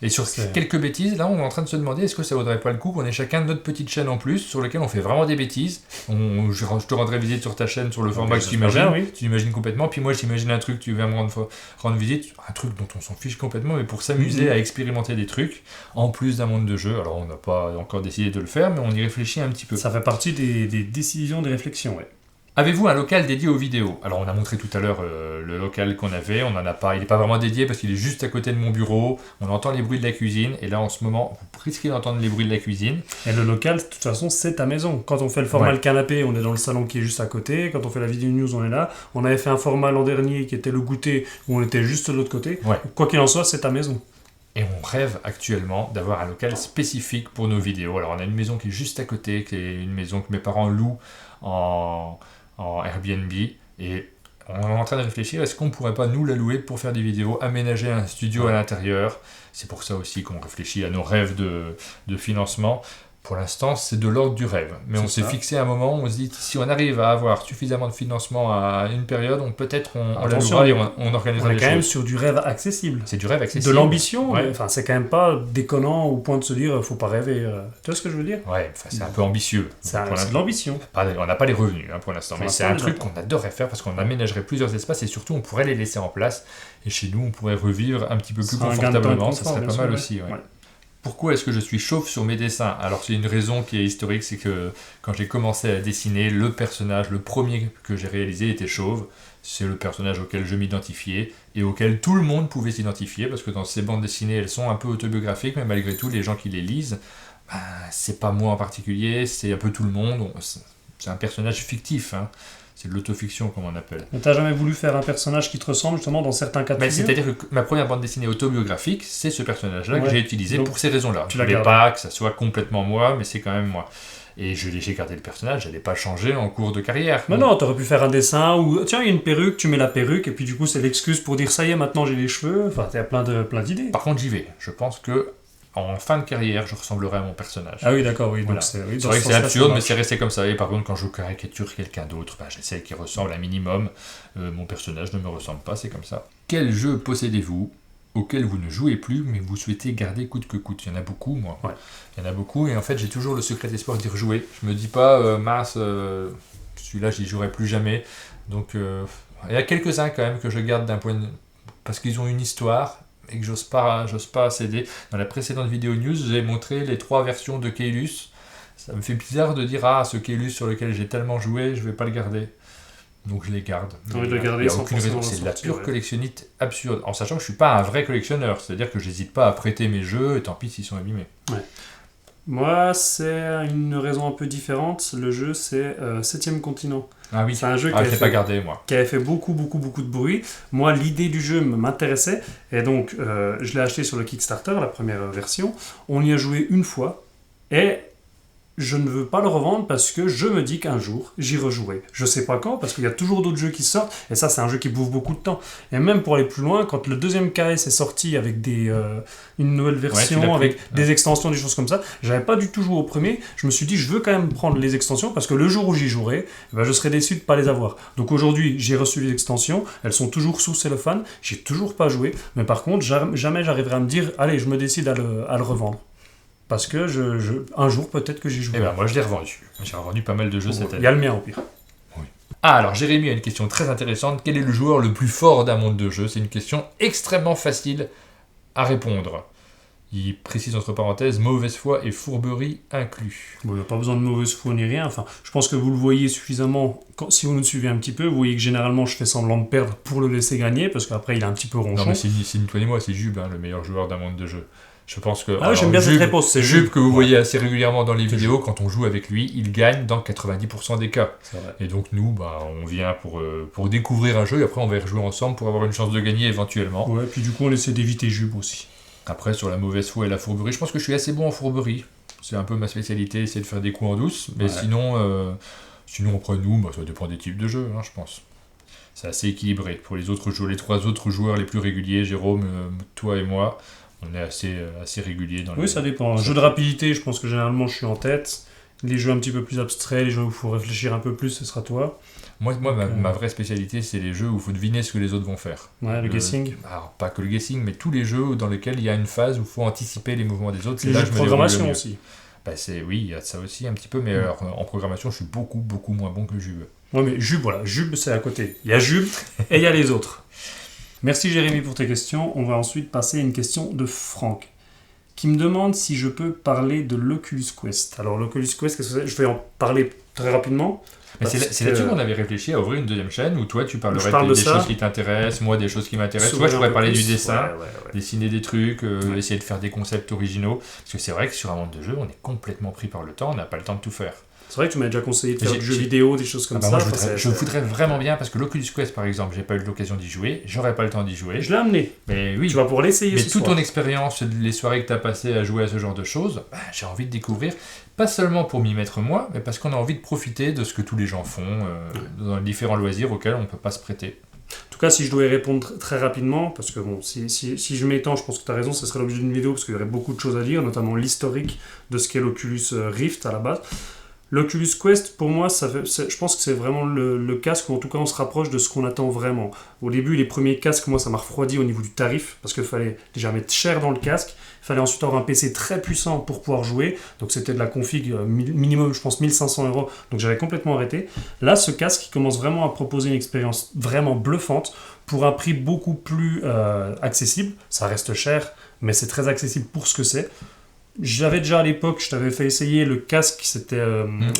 et sur quelques bêtises, là on est en train de se demander est-ce que ça vaudrait pas le coup qu'on ait chacun notre petite chaîne en plus sur laquelle on fait vraiment des bêtises. Je te rendrai visite sur ta chaîne, sur le format que tu imagines. Oui. Tu imagines complètement, puis moi j'imagine un truc, tu viens me rendre visite, un truc dont on s'en fiche complètement, mais pour s'amuser à expérimenter des trucs, en plus d'un monde de jeu. Alors on n'a pas encore décidé de le faire, mais on y réfléchit un petit peu. Ça fait partie des décisions, des réflexions, ouais. Avez-vous un local dédié aux vidéos? Alors on a montré tout à l'heure le local qu'on avait, on en a pas, il n'est pas vraiment dédié parce qu'il est juste à côté de mon bureau, on entend les bruits de la cuisine, et là en ce moment, vous risquez d'entendre les bruits de la cuisine. Et le local, de toute façon, c'est ta maison. Quand on fait le format le canapé, on est dans le salon qui est juste à côté, quand on fait la vidéo news, on est là. On avait fait un format l'an dernier qui était le goûter, où on était juste de l'autre côté. Ouais. Quoi qu'il en soit, c'est ta maison. Et on rêve actuellement d'avoir un local spécifique pour nos vidéos. Alors on a une maison qui est juste à côté, qui est une maison que mes parents louent en Airbnb, et on est en train de réfléchir, est-ce qu'on pourrait pas nous la louer pour faire des vidéos, aménager un studio à l'intérieur. C'est pour ça aussi qu'on réfléchit à nos rêves de financement. Pour l'instant, c'est de l'ordre du rêve. Mais on s'est fixé un moment où on se dit, si on arrive à avoir suffisamment de financement à une période, peut-être on la louera et on organisera les choses. On est quand même sur du rêve accessible. C'est du rêve accessible. De l'ambition, ouais. Enfin, c'est quand même pas déconnant au point de se dire, faut pas rêver. Tu vois ce que je veux dire? Ouais, c'est un peu ambitieux. C'est de l'ambition. On n'a pas les revenus pour l'instant, mais c'est un truc qu'on adorerait faire parce qu'on aménagerait plusieurs espaces et surtout on pourrait les laisser en place. Et chez nous, on pourrait revivre un petit peu plus confortablement. Ça serait pas mal aussi. Ouais. Pourquoi est-ce que je suis chauve sur mes dessins? Alors c'est une raison qui est historique, c'est que quand j'ai commencé à dessiner, le personnage, le premier que j'ai réalisé était chauve. C'est le personnage auquel je m'identifiais et auquel tout le monde pouvait s'identifier, parce que dans ces bandes dessinées, elles sont un peu autobiographiques, mais malgré tout, les gens qui les lisent, c'est pas moi en particulier, c'est un peu tout le monde. C'est un personnage fictif, hein. C'est de l'autofiction, comme on appelle. Mais t'as jamais voulu faire un personnage qui te ressemble, justement, dans certains cas de figure? C'est-à-dire que ma première bande dessinée autobiographique, c'est ce personnage-là que j'ai utilisé pour ces raisons-là. Je voulais pas que ça soit complètement moi, mais c'est quand même moi. Et j'ai gardé le personnage, j'allais pas changer en cours de carrière. Mais non, t'aurais pu faire un dessin où, tiens, il y a une perruque, tu mets la perruque, et puis du coup, c'est l'excuse pour dire, ça y est, maintenant j'ai les cheveux. Enfin, t'as plein d'idées. Par contre, j'y vais. Je pense que en fin de carrière, je ressemblerai à mon personnage. Ah oui, d'accord, oui. Voilà. C'est vrai que c'est absurde, mais c'est resté comme ça. Et par contre, quand je caricature quelqu'un d'autre, j'essaie qu'il ressemble un minimum. Mon personnage ne me ressemble pas, c'est comme ça. Quel jeu possédez-vous auquel vous ne jouez plus, mais vous souhaitez garder coûte que coûte? Il y en a beaucoup, moi. Ouais. Il y en a beaucoup, et en fait, j'ai toujours le secret espoir d'y rejouer. Je me dis pas, celui-là, j'y jouerai plus jamais. Donc, il y a quelques-uns quand même que je garde d'un point de... parce qu'ils ont une histoire et que j'ose pas céder. Dans la précédente vidéo news, j'ai montré les 3 versions de Keylus. Ça me fait bizarre de dire, ce Keylus sur lequel j'ai tellement joué, je vais pas le garder. Donc je les garde. Il n'y a aucune raison. C'est de la pure collectionnite absurde. En sachant que je suis pas un vrai collectionneur. C'est-à-dire que j'hésite pas à prêter mes jeux, et tant pis s'ils sont abîmés. Ouais. Moi, c'est une raison un peu différente. Le jeu, c'est 7ème continent. Ah oui, c'est un jeu je l'ai pas gardé, moi. Qui avait fait beaucoup de bruit. Moi, l'idée du jeu m'intéressait. Et donc, je l'ai acheté sur le Kickstarter, la première version. On y a joué une fois. Et je ne veux pas le revendre parce que je me dis qu'un jour, j'y rejouerai. Je sais pas quand, parce qu'il y a toujours d'autres jeux qui sortent, et ça, c'est un jeu qui bouffe beaucoup de temps. Et même pour aller plus loin, quand le 2e KS est sorti avec une nouvelle version, avec des extensions, des choses comme ça, j'avais pas du tout joué au premier, je me suis dit, je veux quand même prendre les extensions, parce que le jour où j'y jouerai, je serai déçu de pas les avoir. Donc aujourd'hui, j'ai reçu les extensions, elles sont toujours sous cellophane, j'ai toujours pas joué, mais par contre, jamais j'arriverai à me dire, allez, je me décide à le revendre. Parce que un jour, peut-être que j'y joue. Eh ben, moi, je l'ai revendu. J'ai revendu pas mal de jeux cette année. Il y a le mien, au pire. Oui. Alors, Jérémy a une question très intéressante. Quel est le joueur le plus fort d'un monde de jeu ? C'est une question extrêmement facile à répondre. Il précise entre parenthèses, mauvaise foi et fourberie inclus. Bon, il n'y a pas besoin de mauvaise foi ni rien. Enfin, je pense que vous le voyez suffisamment. Si vous nous suivez un petit peu, vous voyez que généralement, je fais semblant de perdre pour le laisser gagner, parce qu'après, il est un petit peu ronchon. Non, mais c'est ni toi ni moi, c'est Jube, le meilleur joueur d'un monde de jeu. Je pense que... j'aime bien cette réponse. C'est Jube que vous voyez assez régulièrement dans les vidéos. Quand on joue avec lui, il gagne dans 90% des cas. C'est vrai. Et donc nous, on vient pour découvrir un jeu et après on va y rejouer ensemble pour avoir une chance de gagner éventuellement. Ouais, puis du coup on essaie d'éviter Jube aussi. Après sur la mauvaise foi et la fourberie, je pense que je suis assez bon en fourberie. C'est un peu ma spécialité, essayer de faire des coups en douce. Mais sinon après nous, ça dépend des types de jeux, je pense. C'est assez équilibré. Pour les autres joueurs, les 3 autres joueurs les plus réguliers, Jérôme, toi et moi, on est assez régulier dans ça dépend. Un jeu de rapidité, je pense que généralement je suis en tête. Les jeux un petit peu plus abstraits, les jeux où il faut réfléchir un peu plus, ce sera toi. Moi ma vraie spécialité, c'est les jeux où il faut deviner ce que les autres vont faire. Ouais, le guessing. Alors, pas que le guessing, mais tous les jeux dans lesquels il y a une phase où il faut anticiper les mouvements des autres. Les jeux de programmation aussi. Oui, il y a de ça aussi un petit peu, mais alors, en programmation, je suis beaucoup moins bon que Jube. Ouais, mais Jube, c'est à côté. Il y a Jube et il y a les autres. Merci Jérémy pour tes questions. On va ensuite passer à une question de Franck, qui me demande si je peux parler de l'Oculus Quest. Alors l'Oculus Quest, qu'est-ce que c'est ? Je vais en parler très rapidement. Mais c'est là-dessus qu'on avait réfléchi à ouvrir une deuxième chaîne où toi tu parlerais des choses qui t'intéressent, moi des choses qui m'intéressent. Toi je pourrais parler du dessin, dessiner des trucs, essayer de faire des concepts originaux. Parce que c'est vrai que sur un monde de jeu, on est complètement pris par le temps, on n'a pas le temps de tout faire. C'est vrai que tu m'as déjà conseillé de faire du jeu vidéo, des choses comme ça. Moi, je voudrais vraiment bien, parce que l'Oculus Quest, par exemple, j'ai pas eu l'occasion d'y jouer, j'aurais pas le temps d'y jouer. Je l'ai amené. Mais oui. Tu vas pouvoir l'essayer. Mais toute ton expérience, les soirées que tu as passées à jouer à ce genre de choses, j'ai envie de découvrir, pas seulement pour m'y mettre moi, mais parce qu'on a envie de profiter de ce que tous les gens font, dans les différents loisirs auxquels on ne peut pas se prêter. En tout cas, si je dois y répondre très rapidement, parce que si je m'étends, je pense que tu as raison, ce serait l'objet d'une vidéo, parce qu'il y aurait beaucoup de choses à dire, notamment l'historique de ce qu'est l'Oculus Rift à la base. L'Oculus Quest, pour moi, je pense que c'est vraiment le casque où en tout cas on se rapproche de ce qu'on attend vraiment. Au début, les premiers casques, moi ça m'a refroidi au niveau du tarif, parce qu'il fallait déjà mettre cher dans le casque, il fallait ensuite avoir un PC très puissant pour pouvoir jouer, donc c'était de la config minimum, je pense 1500 €, donc j'avais complètement arrêté. Là, ce casque il commence vraiment à proposer une expérience vraiment bluffante, pour un prix beaucoup plus accessible. Ça reste cher, mais c'est très accessible pour ce que c'est. J'avais déjà à l'époque, je t'avais fait essayer le casque, c'était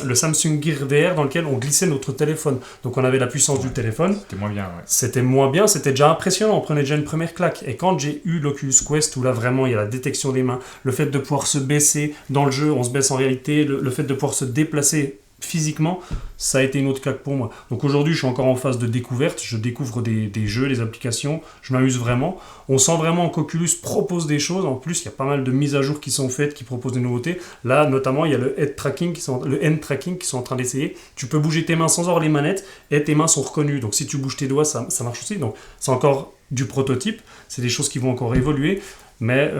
le Samsung Gear VR dans lequel on glissait notre téléphone. Donc on avait la puissance du téléphone. C'était moins bien, C'était moins bien, c'était déjà impressionnant, on prenait déjà une première claque. Et quand j'ai eu l'Oculus Quest, où là vraiment il y a la détection des mains, le fait de pouvoir se baisser dans le jeu, on se baisse en réalité, le fait de pouvoir se déplacer physiquement, ça a été une autre claque pour moi. Donc aujourd'hui, je suis encore en phase de découverte, je découvre des jeux, des applications, je m'amuse vraiment. On sent vraiment qu'Oculus propose des choses, en plus il y a pas mal de mises à jour qui sont faites, qui proposent des nouveautés. Là, notamment, il y a le hand tracking qui sont en train d'essayer. Tu peux bouger tes mains sans avoir les manettes, et tes mains sont reconnues. Donc si tu bouges tes doigts, ça marche aussi. Donc c'est encore du prototype, c'est des choses qui vont encore évoluer. Mais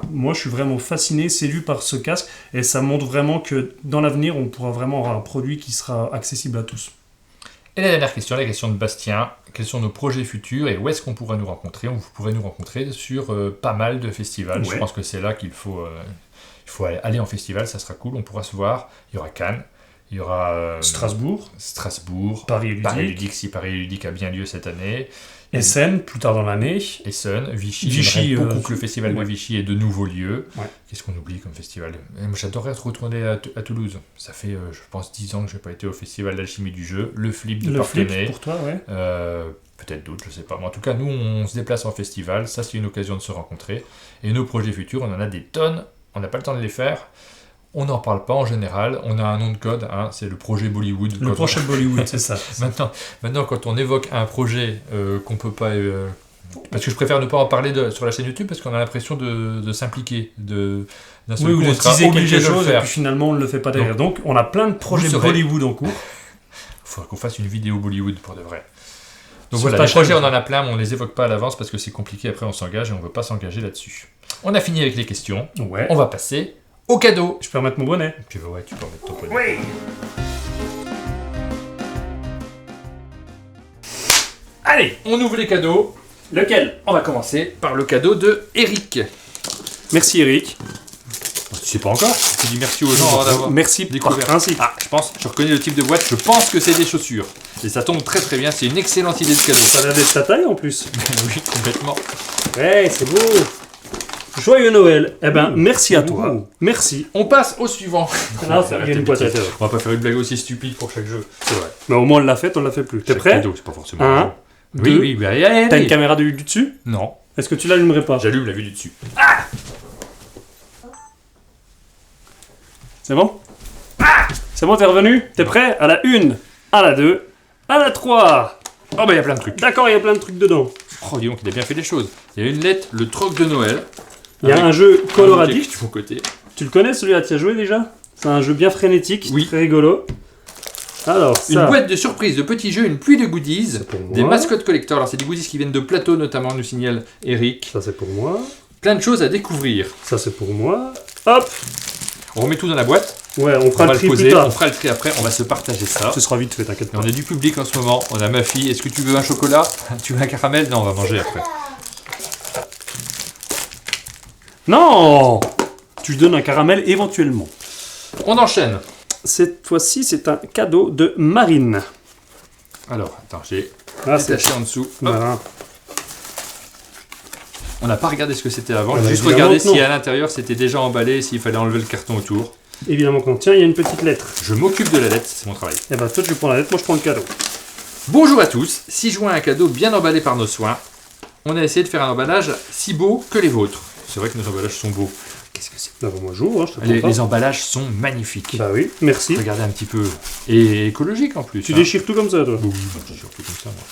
moi je suis vraiment fasciné, séduit par ce casque, et ça montre vraiment que dans l'avenir on pourra vraiment avoir un produit qui sera accessible à tous. Et la dernière question, la question de Bastien, quels sont nos projets futurs et où est-ce qu'on pourra nous rencontrer ? Vous pourrez nous rencontrer sur pas mal de festivals. Je pense que c'est là qu'il faut aller en festival, ça sera cool, on pourra se voir. Il y aura Cannes, Il y aura Strasbourg, Paris Ludique, si Paris Ludique a bien lieu cette année. Essen, plus tard dans l'année. Essen, Vichy, j'aimerais beaucoup que le festival de Vichy ait de nouveaux lieux. Ouais. Qu'est-ce qu'on oublie comme festival ? Moi, j'adorerais retourner à Toulouse. Ça fait, je pense, 10 ans que je n'ai pas été au festival d'alchimie du jeu. Le flip de Parthenay. Pour toi, ouais. Peut-être d'autres, je ne sais pas. Mais en tout cas, nous, on se déplace en festival. Ça, c'est une occasion de se rencontrer. Et nos projets futurs, on en a des tonnes. On n'a pas le temps de les faire. On n'en parle pas en général, on a un nom de code, hein, c'est le projet Bollywood. Le projet Bollywood, c'est ça. Maintenant, quand on évoque un projet qu'on peut pas... parce que je préfère ne pas en parler sur la chaîne YouTube, parce qu'on a l'impression de s'impliquer, ou de teaser quelque chose, et puis finalement on ne le fait pas derrière. Donc on a plein de projets Bollywood en cours. Il faudra qu'on fasse une vidéo Bollywood pour de vrai. Donc voilà, les projets on en a plein, mais on ne les évoque pas à l'avance, parce que c'est compliqué, après on s'engage, et on ne veut pas s'engager là-dessus. On a fini avec les questions, on va passer... au cadeau. Je peux remettre mon bonnet. Tu peux remettre ton bonnet. Oui. Allez, on ouvre les cadeaux. Lequel ? On va commencer par le cadeau de Eric. Merci Eric. Tu sais pas encore. Tu dis merci aux gens avant d'avoir merci découvert. Je reconnais le type de boîte. Je pense que c'est des chaussures. Et ça tombe très très bien. C'est une excellente idée de cadeau. Ça a l'air d'être ta taille en plus. Oui, complètement. Ouais, c'est beau. Joyeux Noël. Eh ben, merci à toi. Merci. On passe au suivant. Ah, ça y a une boîte à terre. On va pas faire une blague aussi stupide pour chaque jeu. C'est vrai. Mais au moins on l'a fait, on l'a fait plus. T'es prêt ? Cadeau, c'est pas forcément un jeu. Oui. Allez. T'as une caméra de vue du dessus ? Non. Est-ce que tu l'allumerais pas ? J'allume la vue du dessus. Ah ! C'est bon ? Ah ! C'est bon, t'es revenu ? T'es prêt ? À la 1, à la 2, à la 3. Oh bah il y a plein de trucs. D'accord, il y a plein de trucs dedans. Oh dis donc, il a bien fait les choses. Il y a une lettre, le troc de Noël. Il y a un jeu coloradix. Du bon côté. Tu le connais celui-là, tu y as joué déjà ? C'est un jeu bien frénétique, très rigolo. Alors, ça... Une boîte de surprise, de petits jeux, une pluie de goodies, des mascottes collector. Alors c'est des goodies qui viennent de plateau notamment, nous signale Eric. Ça c'est pour moi. Plein de choses à découvrir. Ça c'est pour moi. Hop ! On remet tout dans la boîte. Ouais, on fera le tri plus tard. On fera le tri après, on va se partager ça. Ce sera vite fait, t'inquiète pas. On a du public en ce moment, on a ma fille. Est-ce que tu veux un chocolat ? Tu veux un caramel ? Non, on va manger après. Non ! Tu donnes un caramel éventuellement. On enchaîne. Cette fois-ci, c'est un cadeau de Marine. Alors, attends, j'ai détaché en dessous. On n'a pas regardé ce que c'était avant, j'ai juste regardé si à l'intérieur c'était déjà emballé, s'il fallait enlever le carton autour. Évidemment qu'on tient, il y a une petite lettre. Je m'occupe de la lettre, c'est mon travail. Et bah toi tu prends la lettre, moi je prends le cadeau. Bonjour à tous, 6 juin, un cadeau bien emballé par nos soins. On a essayé de faire un emballage si beau que les vôtres. C'est vrai que nos emballages sont beaux. Qu'est-ce que c'est ? Bah moi je joue, hein, je te les emballages sont magnifiques. Bah oui, merci. Regardez un petit peu. Et écologique en plus. Tu déchires tout comme ça toi ? Oui, je déchire tout comme ça moi.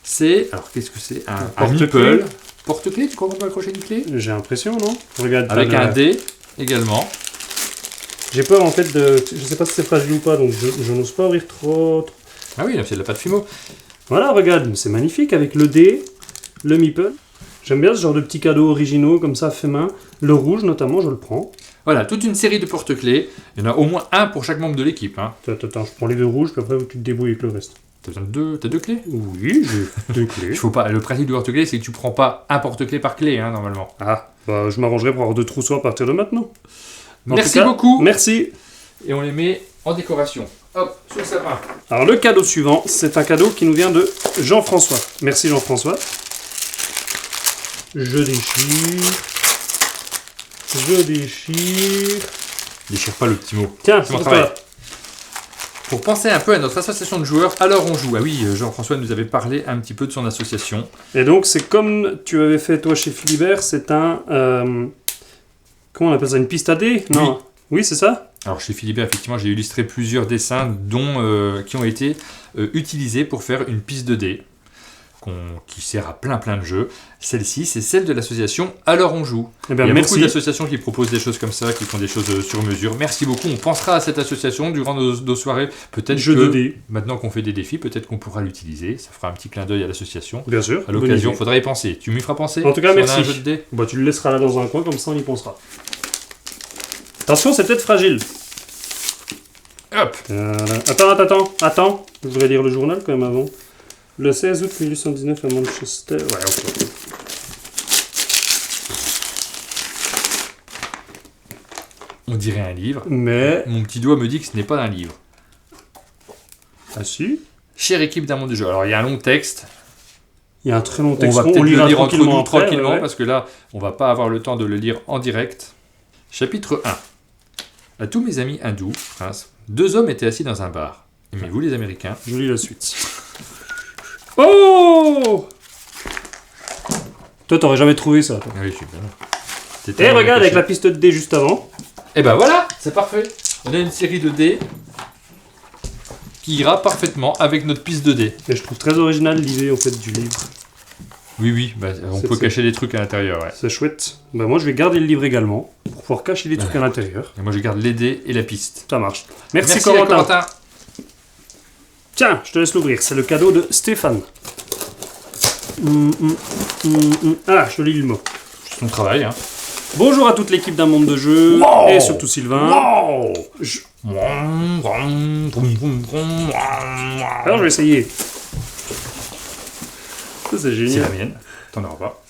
C'est, alors qu'est-ce que c'est ? Un meeple. Porte-clés, tu crois qu'on peut accrocher une clé ? J'ai l'impression, non ? Regarde. Avec un dé également. J'ai peur en fait de... Je sais pas si c'est fragile ou pas, donc je n'ose pas ouvrir trop... Ah oui, c'est de la pâte Fimo. Voilà, regarde, c'est magnifique avec le dé, le meeple. J'aime bien ce genre de petits cadeaux originaux comme ça, fait main. Le rouge notamment, je le prends. Voilà, toute une série de porte-clés. Il y en a au moins un pour chaque membre de l'équipe. Hein. Attends, je prends les deux rouges, puis après tu te débrouilles avec le reste. T'as deux clés ? Oui, j'ai 2 clés. Faut pas, le principe du porte-clés, c'est que tu prends pas un porte-clés par clé, hein, normalement. Ah, bah je m'arrangerai pour avoir 2 trousseaux à partir de maintenant. Merci beaucoup. Merci. Et on les met en décoration. Hop, sur le sapin. Alors le cadeau suivant, c'est un cadeau qui nous vient de Jean-François. Merci Jean-François. Je déchire. Déchire pas le petit mot. Tiens, c'est mon travail. Pour penser un peu à notre association de joueurs, alors on joue. Ah oui, Jean-François nous avait parlé un petit peu de son association. Et donc c'est comme tu avais fait toi chez Philibert, c'est un... comment on appelle ça ? Une piste à dés ? Non. Oui, c'est ça ? Alors chez Philibert, effectivement, j'ai illustré plusieurs dessins qui ont été utilisés pour faire une piste de dés. Qui sert à plein de jeux. Celle-ci, c'est celle de l'association Alors on joue. Eh bien, il y a merci. beaucoup d'associations qui proposent des choses comme ça, qui font des choses sur mesure. Merci beaucoup. On pensera à cette association durant nos soirées. Peut-être que maintenant qu'on fait des défis, peut-être qu'on pourra l'utiliser. Ça fera un petit clin d'œil à l'association. Bien sûr. À l'occasion, il faudra y penser. Tu m'y feras penser ? En tout cas, si merci. On a un jeu de dés ? Bah, tu le laisseras là dans un coin, comme ça on y pensera. Attention, c'est peut-être fragile. Hop. Attends. Je voudrais lire le journal quand même avant. Le 16 août 1819 à Manchester. Ouais, ok. On dirait un livre. Mais... Mon petit doigt me dit que ce n'est pas un livre. Ah si. Chère équipe d'un monde de jeu. Alors, il y a un long texte. Il y a un très long On texte. va peut-être lira le lire entre nous après, tranquillement ouais. parce que là, on va pas avoir le temps de le lire en direct. Chapitre 1. À tous mes amis hindous, prince, 2 hommes étaient assis dans un bar. Aimez-vous les Américains? Je lis la suite. Oh! Toi, t'aurais jamais trouvé ça. Toi. Ah oui, je suis bien. C'est Et tellement regarde, bien avec la caché. piste de dés juste avant. Et ben voilà, c'est parfait. On a une série de dés qui ira parfaitement avec notre piste de dés. Et je trouve très original l'idée en fait du livre. Oui, bah, on C'est- peut c'est- cacher des trucs à l'intérieur, ouais. C'est chouette. Bah moi, je vais garder le livre également pour pouvoir cacher des trucs à l'intérieur. Et moi, je garde les dés et la piste. Ça marche. Merci, Merci Corentin. Corentin. Tiens, je te laisse l'ouvrir. C'est le cadeau de Stéphane. Ah, je lis le mot. C'est son travail, hein. Bonjour à toute l'équipe d'un monde de jeu Wow. et surtout Sylvain. Wow. Je- Alors, Alors je vais essayer. Ça c'est c'est la génial. mienne. T'en auras pas.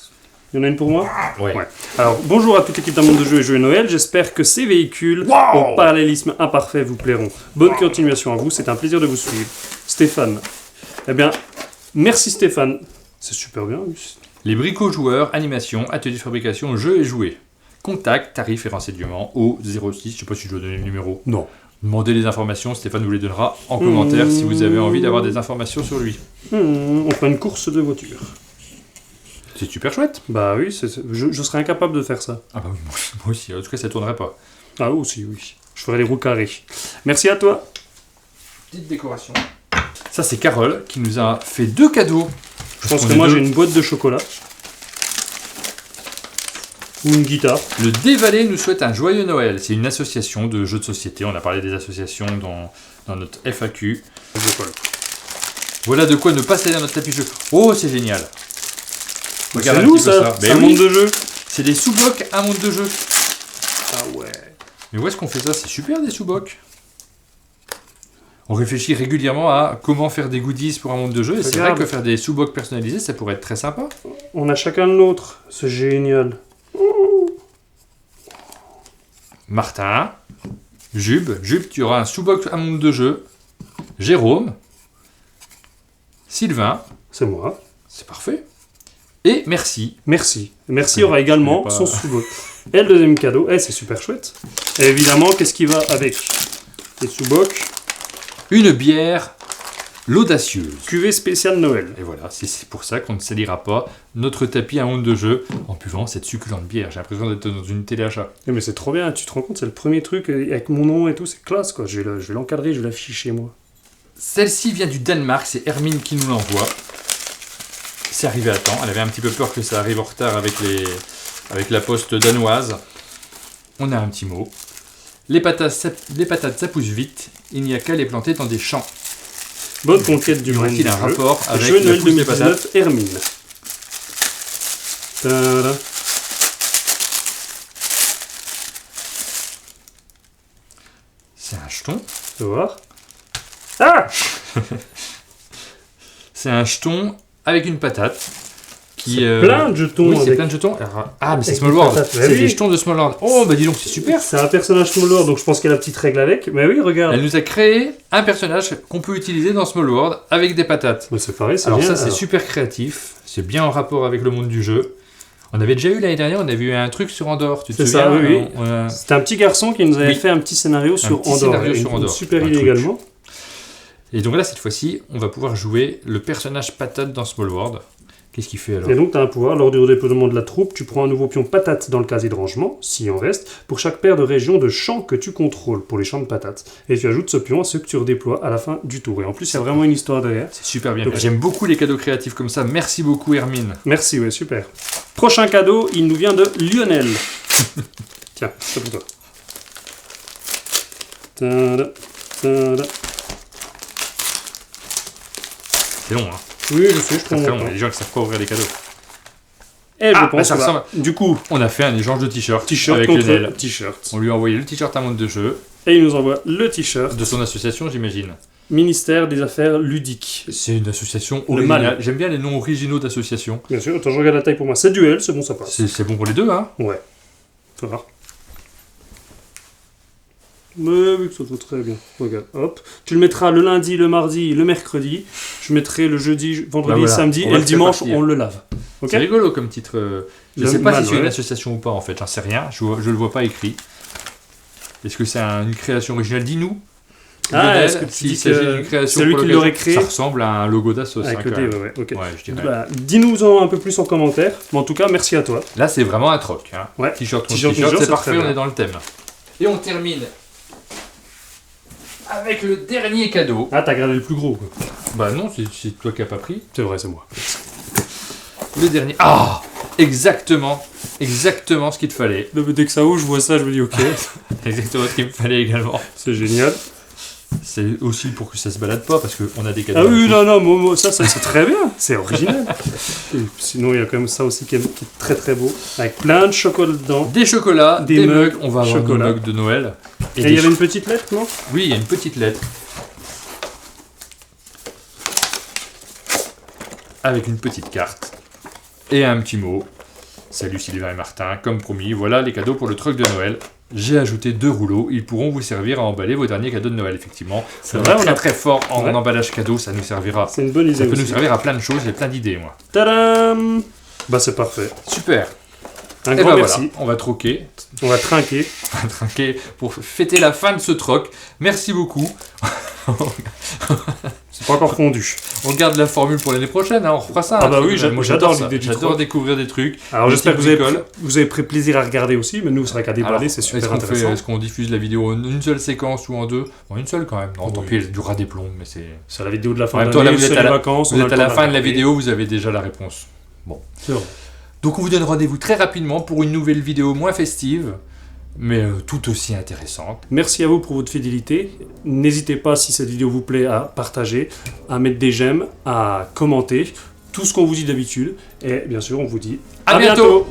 Il y en a une pour moi? Ouais. Ouais. Alors bonjour à toute l'équipe d'un monde de jeu et jeux Noël. J'espère que ces véhicules Wow. au parallélisme imparfait vous plairont. Bonne continuation à vous. C'est un plaisir de vous suivre. Stéphane. Eh bien, merci Stéphane. C'est super bien. Les bricots-joueurs, animation, atelier de fabrication, jeux et jouets. Contact, tarifs et renseignements au 06. Je sais pas si je dois donner le numéro. Non. Demandez les informations, Stéphane vous les donnera en commentaire si vous avez envie d'avoir des informations sur lui. On fera une course de voiture. C'est super chouette. Bah oui, je serais incapable de faire ça. Ah bah oui, moi aussi, en tout cas ça tournerait pas. Ah aussi, oui. Je ferai les roues carrées. Merci à toi. Petite décoration. Ça c'est Carole qui nous a fait 2 cadeaux. Je pense que moi j'ai une boîte de chocolat. Ou une guitare. Le Dévalé nous souhaite un joyeux Noël. C'est une association de jeux de société. On a parlé des associations dans notre FAQ. Voilà de quoi ne pas salir notre tapis jeu. Oh, c'est génial. Regarde C'est un nous petit peu ça, Ben c'est un oui, monde de jeu. c'est des sous-blocs, un monde de jeu. Ah ouais. Mais où est-ce qu'on fait ça? C'est super des sous-blocs. On réfléchit régulièrement à comment faire des goodies pour un monde de jeu. Et c'est vrai Regarde. que faire des sous-blocs personnalisés, ça pourrait être très sympa. On a chacun le nôtre. C'est génial. Martin, Jube, tu auras un sous-bloc un monde de jeu. Jérôme, Sylvain, C'est moi. c'est parfait. Et merci. Merci. Merci Ouais, aura également je savais son pas. sous-boc. Et le deuxième cadeau, c'est super chouette. Et évidemment, qu'est-ce qui va avec les sous-bocs? Une bière, l'audacieuse. Cuvée spéciale Noël. Et voilà, c'est pour ça qu'on ne salira pas notre tapis à monde de jeu en buvant cette succulente bière. J'ai l'impression d'être dans une téléachat. Mais c'est trop bien, tu te rends compte, c'est le premier truc avec mon nom et tout, c'est classe quoi. Je vais l'encadrer, je vais l'afficher moi. Celle-ci vient du Danemark, c'est Hermine qui nous l'envoie. C'est arrivé à temps, elle avait un petit peu peur que ça arrive en retard avec la poste danoise. On a un petit mot. Les patates ça pousse vite, il n'y a qu'à les planter dans des champs. Bonne conquête du Y monde. aurait-il un rapport avec Jeu la Noël pousse des patates 2019, Hermine. Tada. C'est un jeton. Tu vas voir. Ah! C'est un jeton avec une patate. Qui, C'est plein de jetons. Oui, c'est avec- plein de jetons. Alors, ah, mais c'est avec Small des World. patates. C'est Ouais, des oui. jetons de Small World. Oh, bah dis donc, c'est super. C'est un personnage Small World, donc je pense qu'il y a la petite règle avec. Mais oui, regarde. Elle nous a créé un personnage qu'on peut utiliser dans Small World avec des patates. Mais c'est pareil, c'est Alors bien. ça, c'est alors. super créatif. C'est bien en rapport avec le monde du jeu. On avait déjà eu l'année dernière, on avait eu un truc sur Andorre. Tu te C'est souviens ça, oui, oui. On a- C'était un petit garçon qui nous avait Oui. fait un petit scénario sur petit Andorre. scénario sur Une Andorre. super Un idée truc. également. Et donc là, cette fois-ci, on va pouvoir jouer le personnage patate dans Small World. Qu'est-ce qu'il fait alors? Et donc, tu as un pouvoir. Lors du redéploiement de la troupe, tu prends un nouveau pion patate dans le casier de rangement, s'il en reste, pour chaque paire de régions de champs que tu contrôles, pour les champs de patates. Et tu ajoutes ce pion à ceux que tu redéploies à la fin du tour. Et en plus, il y a vraiment une histoire derrière. C'est super bien. Donc, J'aime beaucoup les cadeaux créatifs comme ça. Merci beaucoup, Hermine. Merci, ouais, super. Prochain cadeau, il nous vient de Lionel. Tiens, c'est pour toi. Tada, tada. C'est long, hein. Oui, je sais, je prends Très mon long. Il y temps. a des gens qui savent pas ouvrir les cadeaux. Et je Ah, pense ça que ressemble- du coup, On a fait un échange de t-shirts t-shirt avec contre Lionel. t-shirt. On lui a envoyé le t-shirt à monde de jeu Et il nous envoie le t-shirt de son association, j'imagine. Ministère des Affaires Ludiques. C'est une association Le originale. mal. J'aime bien les noms originaux d'associations. Bien sûr, attends, je regarde la taille pour moi. C'est duel, c'est bon, ça passe. C'est bon pour les deux, hein. Ouais. Faut voir. Mais oui, ça va très bien. Regarde, hop. Tu le mettras le lundi, le mardi, le mercredi. Je mettrai le jeudi, vendredi, voilà. samedi. On Et va le le dimanche, faire partir. on le lave. Ok. C'est rigolo comme titre. Je ne Le sais pas mal, si c'est une ouais. association ou pas en fait, j'en sais rien. Je le vois pas écrit. Est-ce que c'est une création originale? Dis-nous. Ah, Lionel, est-ce que tu s'il dis s'agit que d'une création c'est lui pour qui l'occasion. l'aurait créé? Ça ressemble à un logo d'Assos. À hein, côté, quand même. ouais, ok. Ouais, je dirais. Bah, dis-nous-en un peu plus en commentaire. Mais en tout cas, merci à toi. Là, c'est vraiment un troc. Hein. Ouais. T-shirt contre T-shirt, t-shirt, c'est c'est parfait, très on bien. est dans le thème. Et on termine avec le dernier cadeau. Ah, t'as gardé le plus gros, quoi. Bah non, c'est toi qui n'as pas pris. C'est vrai, c'est moi. Le dernier. Ah, exactement ce qu'il te fallait. Dès que ça ouvre, je vois ça, je me dis ok, Exactement ce qu'il me fallait également. c'est génial. C'est aussi pour que ça se balade pas, parce qu'on a des cadeaux. Ah oui, non, Momo, ça c'est très bien, c'est original. Et sinon, il y a quand même ça aussi qui est très très beau, avec plein de chocolat dedans. Des chocolats, des mugs, on va avoir nos chocolat. mugs de Noël. Et des il y avait une petite lettre, non? Oui, il y a une petite lettre. Avec une petite carte. Et un petit mot. Salut Sylvain et Martin, comme promis, voilà les cadeaux pour le truc de Noël. J'ai ajouté 2 rouleaux, ils pourront vous servir à emballer vos derniers cadeaux de Noël, effectivement. C'est On vrai, est on très a- très fort en Ouais. emballage cadeau, ça nous servira. C'est une bonne Ça idée peut nous aussi. servir à plein de choses, j'ai plein d'idées, moi. Tadam! Bah c'est parfait. Super. Un Et grand ben merci. voilà, on va troquer, On va trinquer. on va trinquer pour fêter la fin de ce troc. Merci beaucoup. C'est pas encore fondu. On garde la formule pour l'année prochaine, hein, on refera ça. Ah hein, bah parce oui, que moi j'adore ça. l'idée du J'adore troc. découvrir des trucs. Alors Des j'espère que petites bricoles. vous avez pris plaisir à regarder aussi, mais nous, c'est vrai qu'à déballer, Alors, c'est est-ce super qu'on intéressant. est-ce qu'on diffuse la vidéo en une seule séquence ou en deux? Bon, une seule quand même. Non, tant Oui. pis, elle durera des plombs, mais c'est... C'est la vidéo de la fin En de même temps, là, l'année, vous êtes c'est à les la- vacances. on Vous a êtes le à temps la fin de la regarder. vidéo, vous avez déjà la réponse. C'est vrai. Donc on vous donne rendez-vous très rapidement pour une nouvelle vidéo moins festive, mais tout aussi intéressante. Merci à vous pour votre fidélité. N'hésitez pas, si cette vidéo vous plaît, à partager, à mettre des j'aime, à commenter, tout ce qu'on vous dit d'habitude. Et bien sûr, on vous dit À bientôt.